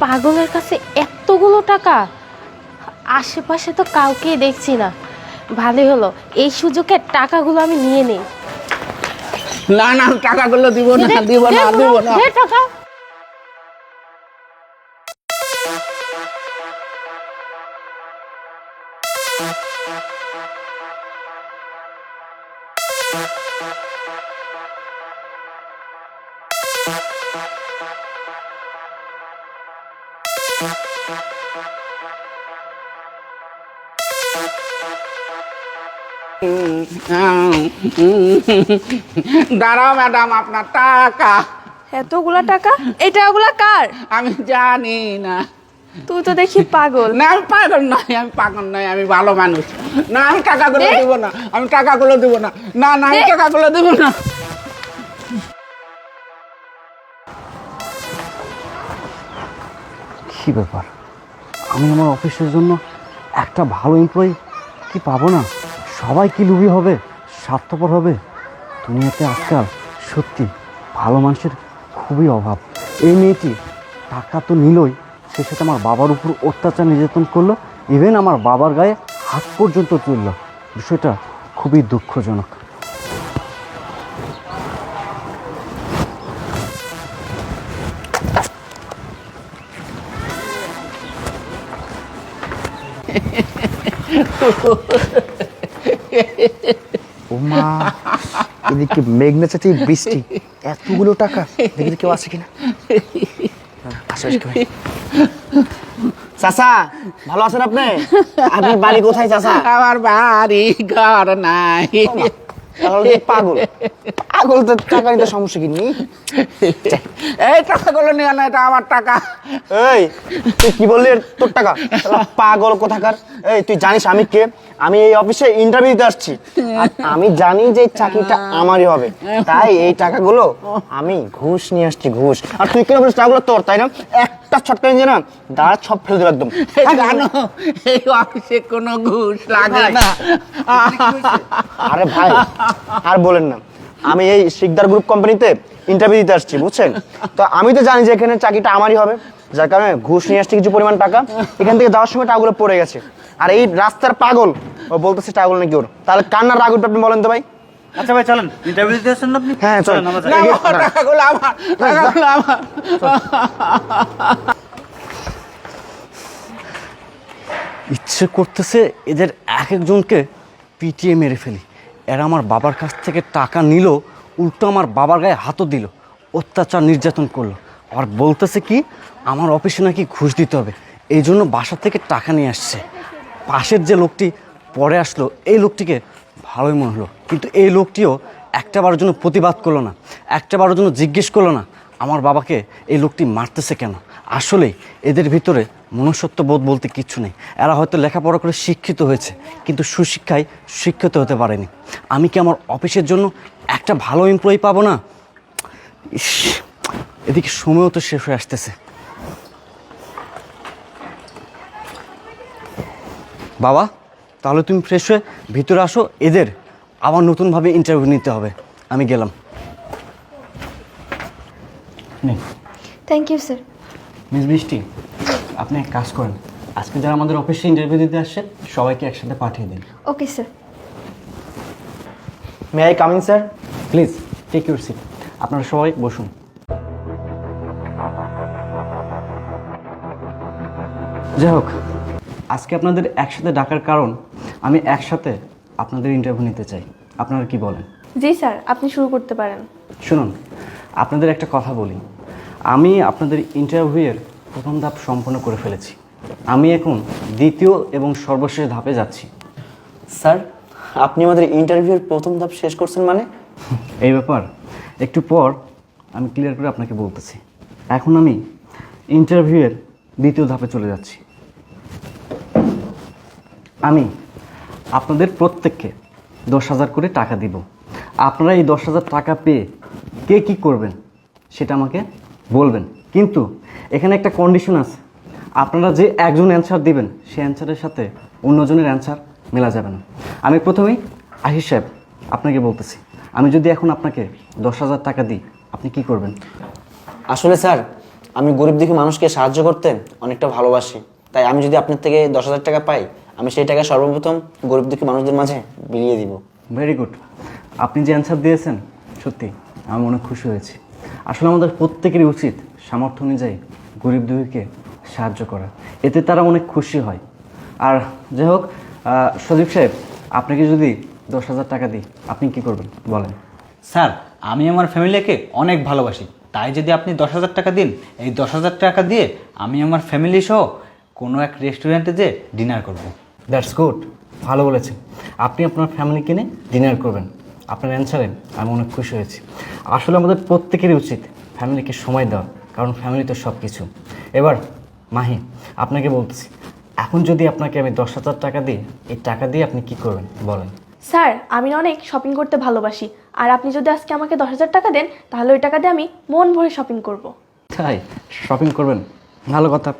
পাগলের কাছে এতগুলো টাকা, আশেপাশে তো কাউকে দেখছি না। ভালোই হলো, এই সুযোগে টাকাগুলো আমি নিয়ে নেই। না না, টাকাগুলো দিব না, দিব না, দিব না। টাকা দাঁড়াও ম্যাডাম, আপনার টাকা। এতগুলা টাকা? এই টাকাগুলা কার? আমি জানি না। তুই তো দেখি পাগল। না আমি পাগল নয়, আমি পাগল নয়, আমি ভালো মানুষ। না আমি টাকাগুলো দিব না, আমি টাকাগুলো দিব না। না না, আমি টাকাগুলো দিব না। কী ব্যাপার, আমি আমার অফিসের জন্য একটা ভালো এমপ্লয়ি কি পাবো না? সবাই কি লুবি হবে, স্বার্থপর হবে? দুনিয়াতে আজকাল সত্যি ভালো মানুষের খুবই অভাব। এই মেয়েটি টাকা তো নিলই, সে সাথে আমার বাবার উপর অত্যাচার নির্যাতন করলো, ইভেন আমার বাবার গায়ে হাত পর্যন্ত তুলল। বিষয়টা খুবই দুঃখজনক। ওমা, এদিকে মেঘনা চাচি বৃষ্টি, এতগুলো টাকা। দেখি কেউ আছে কিনা। চাচা ভালো আছেন আপনি? আপনার বাড়ি কোথায় চাচা? আমার বাড়ি ঘর নাই। পাগল পাগল তো টাকা নিতে সমস্যা কি নেই। এই টাকাগুলো নিয়ে না, এটা আমার টাকা। এই তুই কি বললি তোর টাকা? পাগল কোথাকার। এই তুই জানিস আমি কে? আমি এই অফিসে ইন্টারভিউ দিতে আসছি। আর আমি জানি যে এই চাকরিটা আমারই হবে, তাই এই টাকাগুলো আমি ঘুষ নিয়ে আসছি, ঘুষ। আর তুই কেন বলিস টাকাগুলো তোর, তাই না? একটা ছটকা নিয়ে না দাঁড়া সব ফেলে দিল একদম। জানো এই অফিসে কোনো ঘুষ লাগে না। আরে ভাই আর বলেন না, আমি এই শিকদার গ্রুপ কোম্পানিতে ইন্টারভিউ দিতে আসছি, বুঝছেন? তো আমি তো জানি যে এখানে চাকরিটা আমারই হবে, যার কারণে ঘুষ নিয়ে আসছি কিছু পরিমাণ টাকা। এখান থেকে যাওয়ার সময় টাকাগুলো পড়ে গেছে। আর এই রাস্তার পাগল ও বলতেছে টাকাগুলো নাকি ওর। তাহলে কান্নার রাগ উঠবে আপনি বলেন তো ভাই? আচ্ছা ভাই চলেন, ইন্টারভিউ দিতে আসছেন না আপনি? হ্যাঁ চলেন। টাকাগুলো আমার, টাকাগুলো আমার। ইচ্ছে করতেছে এদের এক একজনকে পিটিয়ে মেরে ফেলি। এরা আমার বাবার কাছ থেকে টাকা নিল, উল্টো আমার বাবার গায়ে হাতও দিল, অত্যাচার নির্যাতন করলো। আর বলতেছে কি আমার অফিসে নাকি ঘুষ দিতে হবে, এই জন্য বাসা থেকে টাকা নিয়ে আসছে। পাশের যে লোকটি পরে আসলো, এই লোকটিকে ভালোই মনে হলো, কিন্তু এই লোকটিও একটাবারের জন্য প্রতিবাদ করলো না, একটাবারের জন্য জিজ্ঞেস করলো না আমার বাবাকে এই লোকটি মারতেছে কেন। আসলে এদের ভিতরে মনুষ্যত্ব বোধ বলতে কিচ্ছু নেই। এরা হয়তো লেখাপড়া করে শিক্ষিত হয়েছে, কিন্তু সুশিক্ষায় শিক্ষিত হতে পারেনি। আমি কি আমার অফিসের জন্য একটা ভালো এমপ্লয়ি পাবো না? ইস, এদিকে সময়ও তো শেষ হয়ে আসতেছে। বাবা, তাহলে তুমি ফ্রেশ হয়ে ভিতরে আসো, এদের আবার নতুনভাবে ইন্টারভিউ নিতে হবে। আমি গেলাম। Thank you sir. মিস বৃষ্টি, আপনি এক কাজ করেন, আজকে যারা আমাদের অফিসে ইন্টারভিউ দিতে আসছে সবাইকে একসাথে পাঠিয়ে দিন। Okay sir. May I coming sir? Please take your seat. আপনারা সবাই বসুন। যাই হোক, আজকে আপনাদের একসাথে ডাকার কারণ আমি একসাথে আপনাদের ইন্টারভিউ নিতে চাই। আপনারা কি বলেন? জি স্যার, আপনি শুরু করতে পারেন। শুনুন, আপনাদের একটা কথা বলি। আমি আপনাদের ইন্টারভিউয়ের প্রথম ধাপ সম্পন্ন করে ফেলেছি। আমি এখন দ্বিতীয় এবং সর্বশেষ ধাপে যাচ্ছি। স্যার আপনি আমাদের ইন্টারভিউর প্রথম ধাপ শেষ করছেন মানে? এই ব্যাপার একটু পর আমি ক্লিয়ার করে আপনাকে বলতেছি। এখন আমি ইন্টারভিউয়ের দ্বিতীয় ধাপে চলে যাচ্ছি। আমি আপনাদের প্রত্যেককে 10,000 করে টাকা দিব। আপনারা এই 10,000 টাকা পেয়ে কে কী করবেন সেটা আমাকে বলবেন, কিন্তু এখানে একটা কন্ডিশন আছে। আপনারা যে একজন অ্যান্সার দিবেন সেই অ্যান্সারের সাথে অন্যজনের অ্যান্সার মেলা যাবে না। আমি প্রথমেই আশিস সাহেব আপনাকে বলতেছি, আমি যদি এখন আপনাকে 10,000 টাকা দিই, আপনি কি করবেন? আসলে স্যার, আমি গরিব দুঃখী মানুষকে সাহায্য করতে অনেকটা ভালোবাসি। তাই আমি যদি আপনার থেকে 10,000 টাকা পাই, আমি সেই টাকা সর্বপ্রথম গরিব দুঃখী মানুষদের মাঝে বিলিয়ে দিব। Very good. আপনি যে অ্যান্সার দিয়েছেন, সত্যি আমি অনেক খুশি হয়েছি। আসলে আমাদের প্রত্যেকেরই উচিত সামর্থ্য অনুযায়ী গরিব দুঃখীকে সাহায্য করা, এতে তারা অনেক খুশি হয়। আর যাই হোক, সজীব সাহেব, আপনাকে যদি 10,000 টাকা দিই, আপনি কি করবেন বলেন? স্যার, আমি আমার ফ্যামিলিকে অনেক ভালোবাসি, তাই যদি আপনি 10,000 টাকা দিন, এই 10,000 টাকা দিয়ে আমি আমার ফ্যামিলি সহ কোনো এক রেস্টুরেন্টে যেয়ে ডিনার করব। দ্যাটস গুড, ভালো বলেছেন। আপনি আপনার ফ্যামিলিকে নিয়ে ডিনার করবেন। আপনার অ্যান্সারে আমি অনেক খুশি হয়েছি। আসলে আমাদের প্রত্যেকেরই উচিত ফ্যামিলিকে সময় দেওয়া, কারণ ফ্যামিলি তো সব কিছু। এবার মাহি, আপনাকে বলতেছি, এখন যদি আপনাকে আমি 10,000 টাকা দিই, এই টাকা দিয়ে আপনি কি করবেন বলেন? স্যার, আমি না অনেক শপিং করতে ভালোবাসি, আর আপনি যদি আজকে আমাকে 10,000 টাকা দেন, তাহলে ওই টাকা দিয়ে আমি মন ভরে শপিং করব। তাই শপিং করবেন? ভালো কথা,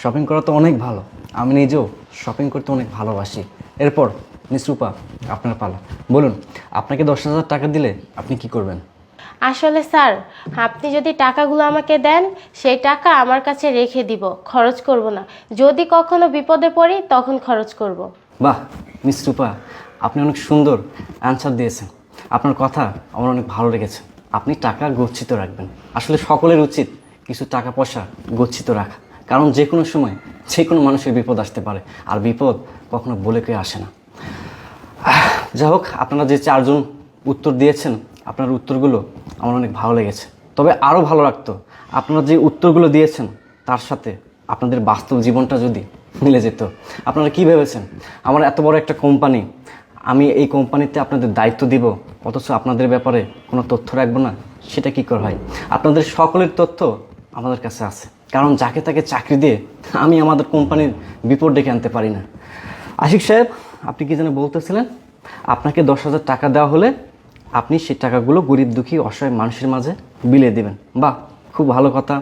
শপিং করা তো অনেক ভালো। আমি নিজেও শপিং করতে অনেক ভালোবাসি। এরপর মিস রূপা, আপনার পালা, বলুন, আপনাকে 10,000 টাকা দিলে আপনি কি করবেন? আসলে স্যার, আপনি যদি টাকাগুলো আমাকে দেন, সেই টাকা আমার কাছে রেখে দিব, খরচ করব না। যদি কখনো বিপদে পড়ি তখন খরচ করব। বাহ মিস রূপা, আপনি অনেক সুন্দর অ্যান্সার দিয়েছেন। আপনার কথা আমার অনেক ভালো লেগেছে। আপনি টাকা গচ্ছিত রাখবেন। আসলে সকলের উচিত কিছু টাকা পয়সা গচ্ছিত রাখা, কারণ যে কোনো সময় যে কোনো মানুষের বিপদ আসতে পারে, আর বিপদ কখনো বলে কেউ আসে না। যাই হোক, আপনারা যে 4 জন উত্তর দিয়েছেন, আপনার উত্তরগুলো আমার অনেক ভালো লেগেছে। তবে আরও ভালো লাগতো আপনারা যে উত্তরগুলো দিয়েছেন তার সাথে আপনাদের বাস্তব জীবনটা যদি মিলে যেত। আপনারা কি ভেবেছেন আমার এত বড় একটা কোম্পানি, আমি এই কোম্পানিতে আপনাদের দায়িত্ব দিব, অথচ আপনাদের ব্যাপারে কোনো তথ্য রাখবো না? সেটা কী করে হয়? আপনাদের সকলের তথ্য আমাদের কাছে আছে, কারণ যাকে তাকে চাকরি দিয়ে আমি আমাদের কোম্পানির বিপদ ডেকে আনতে পারি না। আশিক সাহেব, আপনি কি যেন বলতেছিলেন? আপনাকে 10,000 টাকা দেওয়া হলে আপনি সেই টাকাগুলো গরিব দুঃখী অসহায় মানুষের মাঝে বিলিয়ে দেবেন। বাহ, খুব ভালো কথা।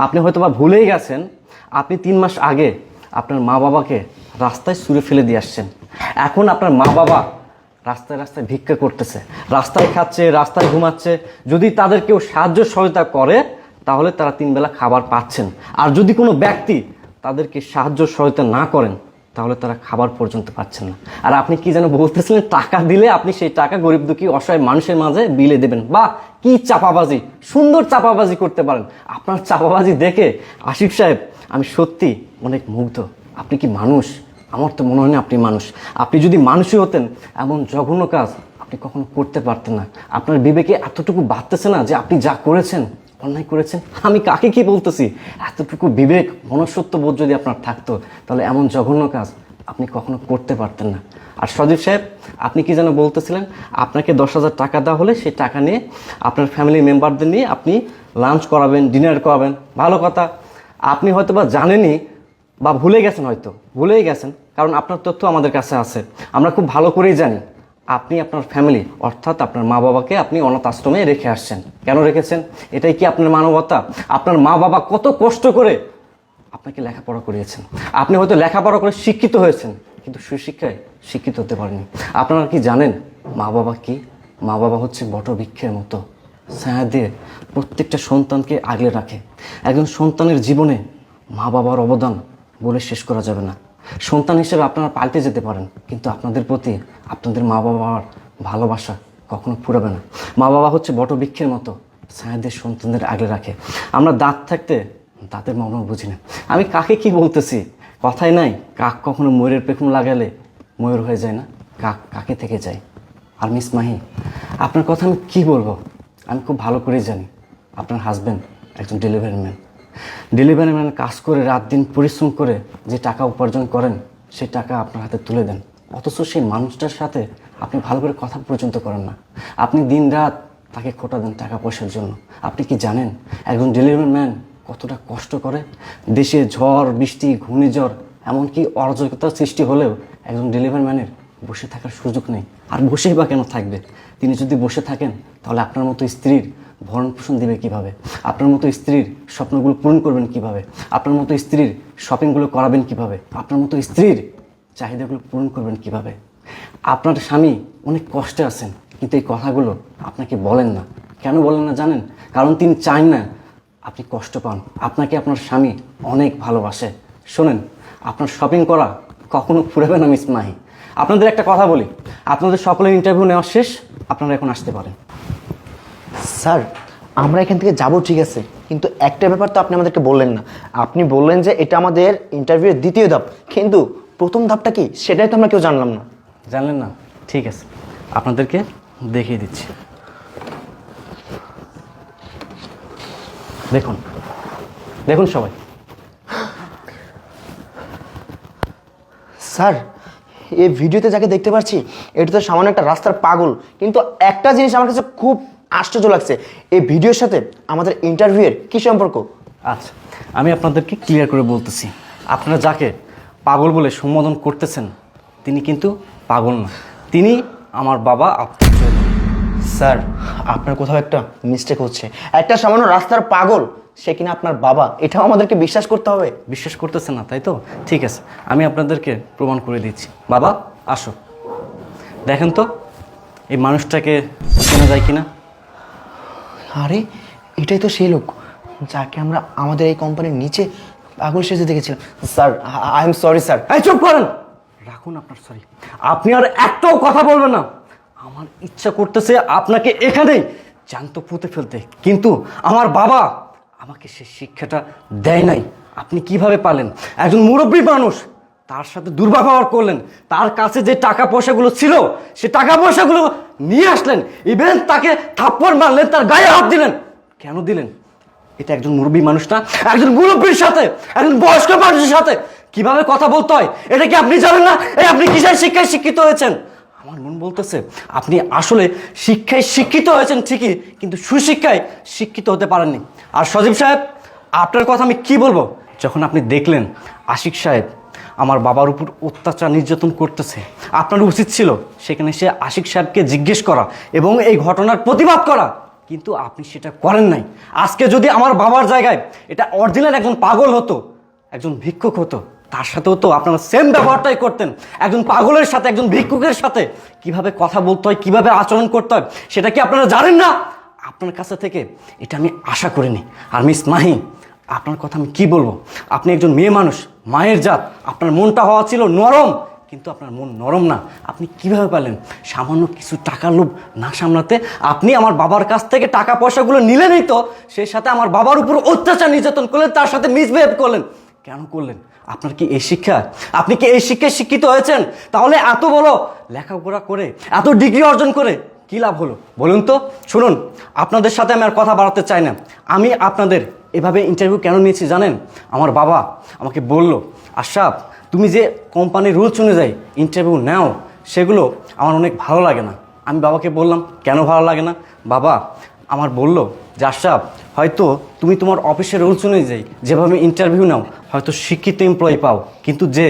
আপনি হয়তো বা ভুলেই গেছেন, আপনি 3 মাস আগে আপনার মা বাবাকে রাস্তায় ছুঁড়ে ফেলে দিয়ে আসছেন। এখন আপনার মা বাবা রাস্তায় রাস্তায় ভিক্ষা করতেছে, রাস্তায় খাচ্ছে, রাস্তায় ঘুমাচ্ছে। যদি তাদের কেউ সাহায্য সহায়তা করে তাহলে তারা 3 বেলা খাবার পাচ্ছেন, আর যদি কোনো ব্যক্তি তাদেরকে সাহায্য সহায়তা না করেন তাহলে তারা খাবার পর্যন্ত পাচ্ছেন না। আর আপনি কি যেন বলতেছিলেন, টাকা দিলে আপনি সেই টাকা গরিব দুঃখী অসহায় মানুষের মাঝে বিলে দেবেন। বা কি চাপাবাজি, সুন্দর চাপাবাজি করতে পারেন। আপনার চাপাবাজি দেখে আশিক সাহেব আমি সত্যি অনেক মুগ্ধ। আপনি কি মানুষ? আমার তো মনে হয় না আপনি মানুষ। আপনি যদি মানুষই হতেন, এমন জঘন্য কাজ আপনি কখনো করতে পারতেন না। আপনার বিবেকে এতটুকু বাড়তেছে না যে আপনি যা করেছেন অন্যায় করেছেন? আমি কাকে কি বলতেছি? এতটুকু বিবেক মনুষ্যত্ব বোধ যদি আপনার থাকতো, তাহলে এমন জঘন্য কাজ আপনি কখনো করতে পারতেন না। আর সজীব সাহেব, আপনি কি যেন বলতেছিলেন, আপনাকে 10,000 টাকা দেওয়া হলে সেই টাকা নিয়ে আপনার ফ্যামিলি মেম্বারদের নিয়ে আপনি লাঞ্চ করাবেন, ডিনার করাবেন। ভালো কথা। আপনি হয়তো বা জানেনই বা ভুলে গেছেন, হয়তো ভুলেই গেছেন, কারণ আপনার তথ্য আমাদের কাছে আছে। আমরা খুব ভালো করেই জানি আপনি আপনার ফ্যামিলি অর্থাৎ আপনার মা বাবাকে আপনি অনাথ আশ্রমে রেখে আসছেন। কেন রেখেছেন? এটাই কি আপনার মানবতা? আপনার মা বাবা কত কষ্ট করে আপনাকে লেখাপড়া করিয়েছেন। আপনি হয়তো লেখাপড়া করে শিক্ষিত হয়েছেন, কিন্তু সুশিক্ষায় শিক্ষিত হতে পারেননি। আপনারা কি জানেন মা বাবা কি? মা বাবা হচ্ছে বটবৃক্ষের মতো, ছায়া দিয়ে প্রত্যেকটা সন্তানকে আগলে রাখে। একজন সন্তানের জীবনে মা বাবার অবদান বলে শেষ করা যাবে না। সন্তান হিসেবে আপনারা পাল্টে যেতে পারেন, কিন্তু আপনাদের প্রতি আপনাদের মা বাবার ভালোবাসা কখনো ফুরাবে না। মা বাবা হচ্ছে বটবৃক্ষের মতো, ছায়াদের সন্তানদের আগলে রাখে। আমরা দাঁত থাকতে দাঁতের মর্ম বুঝি না। আমি কাকে কি বলতেছি? কথাই নাই, কাক কখনো ময়ূরের পেখম লাগালে ময়ূর হয়ে যায় না, কাক কাকে থেকে যায়। আর মিস মাহি, আপনার কথা আমি কী বলবো? আমি খুব ভালো করেই জানি আপনার হাজব্যান্ড একজন ডেলিভারি ম্যান। ডেলিভারি ম্যান কাজ করে রাত দিন পরিশ্রম করে যে টাকা উপার্জন করেন, সেই টাকা আপনার হাতে তুলে দেন, অথচ সেই মানুষটার সাথে আপনি ভালো করে কথা পর্যন্ত করেন না। আপনি দিন রাত তাকে খোটা দেন টাকা পয়সার জন্য। আপনি কি জানেন একজন ডেলিভারি ম্যান কতটা কষ্ট করে? দেশে ঝড় বৃষ্টি, ঘূর্ণিঝড়, এমনকি অরাজকতার সৃষ্টি হলেও একজন ডেলিভারি ম্যানের বসে থাকার সুযোগ নেই। আর বসেই বা কেন থাকবে? তিনি যদি বসে থাকেন তাহলে আপনার মতো স্ত্রীর ভরণ পোষণ দেবে কীভাবে? আপনার মতো স্ত্রীর স্বপ্নগুলো পূরণ করবেন কিভাবে? আপনার মতো স্ত্রীর শপিংগুলো করাবেন কিভাবে? আপনার মতো স্ত্রীর চাহিদাগুলো পূরণ করবেন কিভাবে? আপনার স্বামী অনেক কষ্টে আছেন, কিন্তু এই কথাগুলো আপনাকে বলেন না। কেন বলেন না জানেন? কারণ তিনি চান না আপনি কষ্ট পান। আপনাকে আপনার স্বামী অনেক ভালোবাসে। শোনেন, আপনার শপিং করা কখনো ফুরাবে না মিস মাহি। আপনাদের একটা কথা বলি, আপনাদের সকলের ইন্টারভিউ নেওয়া শেষ, আপনারা এখন আসতে পারেন। স্যার, আমরা এখান থেকে যাব ঠিক আছে, কিন্তু একটা ব্যাপার তো আপনি আমাদেরকে বললেন না। আপনি বললেন যে এটা আমাদের ইন্টারভিউয়ের দ্বিতীয় ধাপ, কিন্তু প্রথম ধাপটা কি সেটাই তো আমরা কেউ জানলাম না। জানলেন না? ঠিক আছে, আপনাদেরকে দেখিয়ে দিচ্ছি। দেখুন দেখুন সবাই। স্যার, এই ভিডিওতে যাকে দেখতে পাচ্ছি এটা তো সামান্য একটা রাস্তার পাগল, কিন্তু একটা জিনিস আমার কাছে খুব আশ্চর্য লাগছে, এই ভিডিওর সাথে আমাদের ইন্টারভিউয়ের কি সম্পর্ক? আচ্ছা, আমি আপনাদেরকে ক্লিয়ার করে বলতেছি। আপনারা যাকে পাগল বলে সম্বোধন করতেছেন তিনি কিন্তু পাগল না, তিনি আমার বাবা আব্দুল জলিল। স্যার, আপনার কোথাও একটা মিস্টেক হচ্ছে। একটা সামান্য রাস্তার পাগল সে কিনা আপনার বাবা, এটাও আমাদেরকে বিশ্বাস করতে হবে। বিশ্বাস করতেছেন না, তাই তো? ঠিক আছে, আমি আপনাদেরকে প্রমাণ করে দিচ্ছি। বাবা আসো, দেখেন তো এই মানুষটাকে চেনা যায় কিনা। আরে, এটাই তো সেই লোক যাকে আমরা আমাদের এই কোম্পানির নিচে পাগল সেজে দেখেছিলাম। Sir, I am sorry sir. এই চুপ করেন, রাখুন আপনার সরি। আপনি আর একটাও কথা বলবেন না। আমার ইচ্ছা করতেছে আপনাকে এখানেই জ্যান্ত পুঁতে ফেলতে, কিন্তু আমার বাবা আমাকে সে শিক্ষাটা দেয় নাই। আপনি কিভাবে পারলেন? একজন মুরব্বী মানুষ, তার সাথে দুর্ব্যবহার করলেন, তার কাছে যে টাকা পয়সাগুলো ছিল সে টাকা পয়সাগুলো নিয়ে আসলেন, ইভেন তাকে থাপ্পড় মারলেন, তার গায়ে হাত দিলেন। কেন দিলেন? এটা একজন মুরব্বী মানুষ না? একজন মুরব্বীর সাথে, একজন বয়স্ক মানুষের সাথে কিভাবে কথা বলতে হয় এটা কি আপনি জানেন না? এই আপনি কিসের শিক্ষায় শিক্ষিত হয়েছেন? আমার মন বলতেছে আপনি আসলে শিক্ষায় শিক্ষিত হয়েছেন ঠিকই, কিন্তু সুশিক্ষায় শিক্ষিত হতে পারেননি। আর সজীব সাহেব, আপনার কথা আমি কি বলবো? যখন আপনি দেখলেন আশিক সাহেব আমার বাবার উপর অত্যাচার নির্যাতন করতেছে, আপনার উচিত ছিল সেখানে সে আশিক সাহেবকে জিজ্ঞেস করা এবং এই ঘটনার প্রতিবাদ করা, কিন্তু আপনি সেটা করেন নাই। আজকে যদি আমার বাবার জায়গায় এটা অরিজিনাল একজন পাগল হতো, একজন ভিক্ষুক হতো, তার সাথেও তো আপনারা সেম ব্যবহারটাই করতেন। একজন পাগলের সাথে, একজন ভিক্ষুকের সাথে কিভাবে কথা বলতে হয়, কিভাবে আচরণ করতে হয় সেটা কি আপনারা জানেন না? আপনার কাছে থেকে এটা আমি আশা করিনি। আর মিস মাহি, আপনার কথা আমি কি বলবো? আপনি একজন মেয়ে মানুষ, মায়ের জাত, আপনার মনটা হওয়া ছিল নরম, কিন্তু আপনার মন নরম না। আপনি কিভাবে পারলেন সামান্য কিছু টাকার লোভ না সামলাতে? আপনি আমার বাবার কাছ থেকে টাকা পয়সাগুলো নিলেনই তো, সেই সাথে আমার বাবার উপর অত্যাচার নির্যাতন করলেন, তার সাথে মিসবিহেভ করলেন। কেন করলেন? আপনার কি এই শিক্ষা? আপনি কি এই শিক্ষায় শিক্ষিত হয়েছেন? তাহলে এত বড় লেখাপড়া করে, এত ডিগ্রি অর্জন করে কি লাভ হলো বলুন তো? শুনুন, আপনাদের সাথে আমি আর কথা বাড়াতে চাই না। আমি আপনাদের এভাবে ইন্টারভিউ কেন নিয়েছি জানেন? আমার বাবা আমাকে বলল, আশরাফ তুমি যে কোম্পানির রুলস অনুযায়ী ইন্টারভিউ নাও সেগুলো আমার অনেক ভালো লাগে না। আমি বাবাকে বললাম কেন ভালো লাগে না? বাবা আমার বলল যে আশরাফ, হয়তো তুমি তোমার অফিসের রুলস অনুযায়ী যেভাবে ইন্টারভিউ নাও হয়তো শিক্ষিত এমপ্লয়ি পাও, কিন্তু যে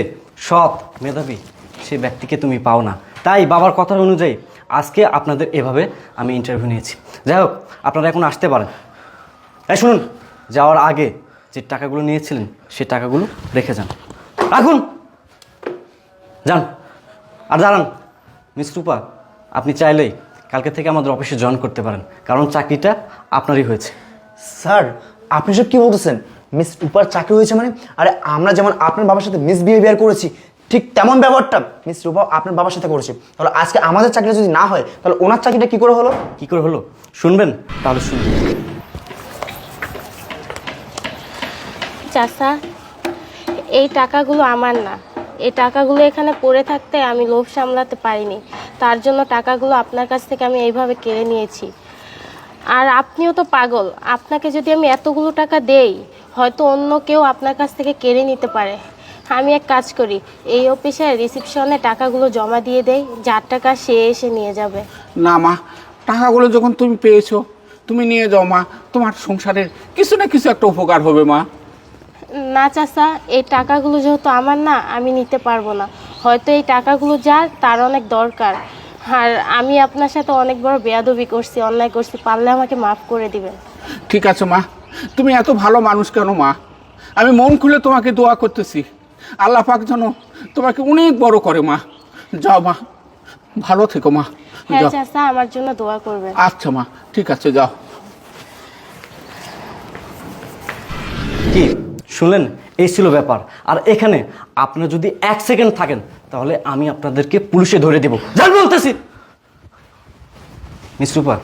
সৎ মেধাবী সে ব্যক্তিকে তুমি পাও না। তাই বাবার কথা অনুযায়ী আজকে আপনাদের এভাবে আমি ইন্টারভিউ নিয়েছি। যাই হোক, আপনারা এখন আসতে পারেন। এই শুনুন, যাওয়ার আগে যে টাকাগুলো নিয়েছিলেন সে টাকাগুলো রেখে যান। রাখুন, যান। আর দাঁড়ান, মিস রূপা, আপনি চাইলেই কালকে থেকে আমাদের অফিসে জয়েন করতে পারেন, কারণ চাকরিটা আপনারই হয়েছে। স্যার, আপনি সব কি বলতেছেন? মিস রূপার চাকরি হয়েছে মানে? আরে আমরা যেমন আপনার বাবার সাথে মিসবিহেভিয়ার করেছি, ঠিক তেমন ব্যবহারটা মিস রূপা আপনার বাবার সাথে করেছে। তাহলে আজকে আমাদের চাকরি যদি না হয় তাহলে ওনার চাকরিটা কি করে হলো? কি করে হলো শুনবেন? তাহলে শুনুন। চাচা, এই টাকাগুলো আমার না। এই টাকাগুলো এখানে পড়ে থাকতে আমি লোভ সামলাতে পারিনি, তার জন্য টাকাগুলো আপনার কাছ থেকে আমি এইভাবে কেড়ে নিয়েছি। আর আপনিও তো পাগল, আপনাকে যদি আমি এতগুলো টাকা দেই হয়তো অন্য কেউ আপনার কাছ থেকে কেড়ে নিতে পারে। আমি এক কাজ করি, এই অফিসে রিসিপশনে টাকাগুলো জমা দিয়ে দেই, যার টাকা সে এসে নিয়ে যাবে। না মা, টাকাগুলো যখন তুমি পেয়েছো তুমি নিয়ে যাও মা, তোমার সংসারের কিছু না কিছু একটা উপকার হবে মা। না চাচা, এই টাকাগুলো যেহেতু আমার না, আমি নিতে পারবো না। হয়তো এই টাকাগুলো যার তার অনেক দরকার, আর আমি আপনার সাথে অনেক বড় বেয়াদবি করছি, অন্যায় করছি, পারলে আমাকে মাফ করে দিবেন। ঠিক আছে মা, তুমি এত ভালো মানুষ কেন মা? আমি মন খুলে তোমাকে দোয়া করতেছি, আল্লাহ পাক যেন তোমাকে অনেক বড় করে মা। যাও মা, ভালো থেকো মা। হ্যাঁ যাও। চাচা, আমার জন্য দোয়া করবেন। আচ্ছা মা, ঠিক আছে, যাও। কি শুনলেন? এই ছিল ব্যাপার। আর এখানে আপনারা যদি 1 সেকেন্ড থাকেন তাহলে আমি আপনাদেরকে পুলিশে ধরে দেব। জান বলতেছি। মিস রূপা,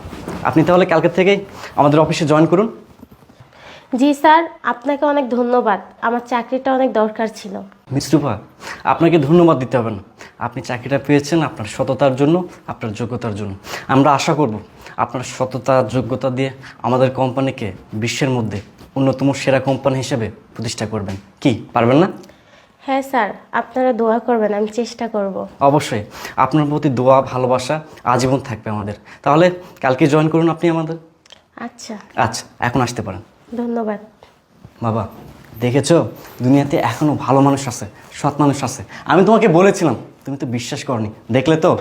আপনি তাহলে কালকে থেকেই আমাদের অফিসে জয়েন করুন। জি স্যার, আপনাকে অনেক ধন্যবাদ, আমার চাকরিটা অনেক দরকার ছিল। মিস রূপা, আপনাকে ধন্যবাদ দিতে হবে না। আপনি চাকরিটা পেয়েছেন আপনার সততার জন্য, আপনার যোগ্যতার জন্য। আমরা আশা করব আপনার সততা যোগ্যতা দিয়ে আমাদের কোম্পানিকে বিশ্বের মধ্যে অন্যতম সেরা কোম্পানি হিসেবে প্রতিষ্ঠা করবেন। কি পারবেন না? হ্যাঁ স্যার, আপনারা দোয়া করবেন, আমি চেষ্টা করব। অবশ্যই আপনার প্রতি দোয়া ভালোবাসা আজীবন থাকবে আমাদের। তাহলে কালকে জয়েন করুন আপনি আমাদের। আচ্ছা, আচ্ছা, এখন আসতে পারেন। ধন্যবাদ। বাবা, দেখেছো দুনিয়াতে এখনো ভালো মানুষ আছে, সৎ মানুষ আছে। আমি তোমাকে বলেছিলাম, তুমি তো বিশ্বাস করনি, দেখলে তো।